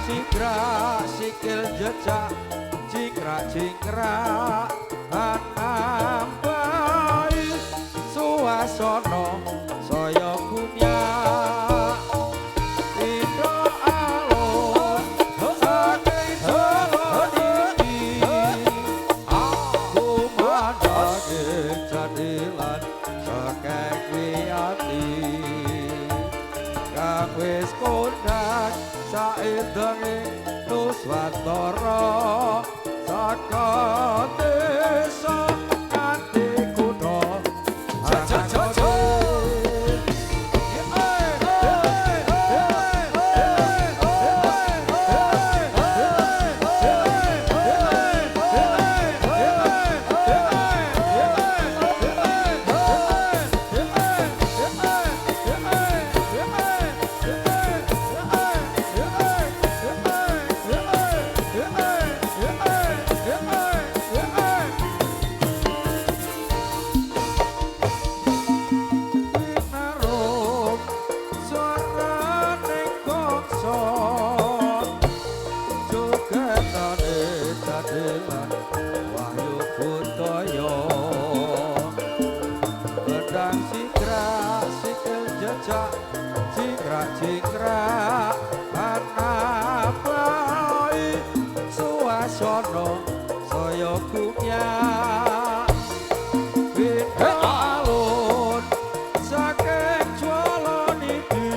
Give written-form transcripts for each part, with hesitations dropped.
Cikrak sikil jejak cikrak anambai suasana saya kumyak indo alon saking jalan iki aku mandake jadilan saking wiyati kang wis kondang saendenge Nuswantara saka desa nganti kutha Cikrak anabai suasana saya kumyak beda alun saking jalan iki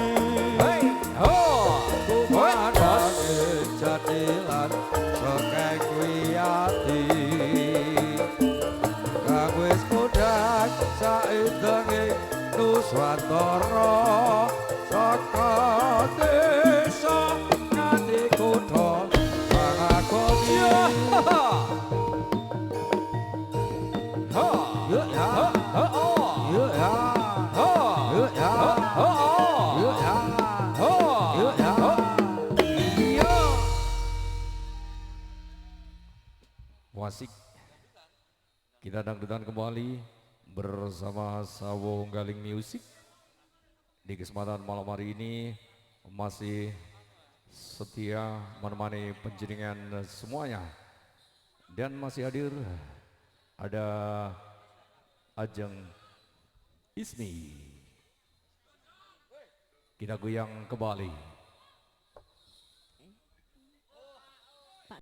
kumandake jadilan saking wiyati kang wis kondang saendenge Nuswantara saka desa nganti kutha Pangagoni Wasik kita dangdutan kembali bersama Sawo Galing Music. Di kesempatan malam hari ini masih setia menemani penjenengan semuanya. Dan masih hadir ada Ajeng Ismi. Kita goyang kembali.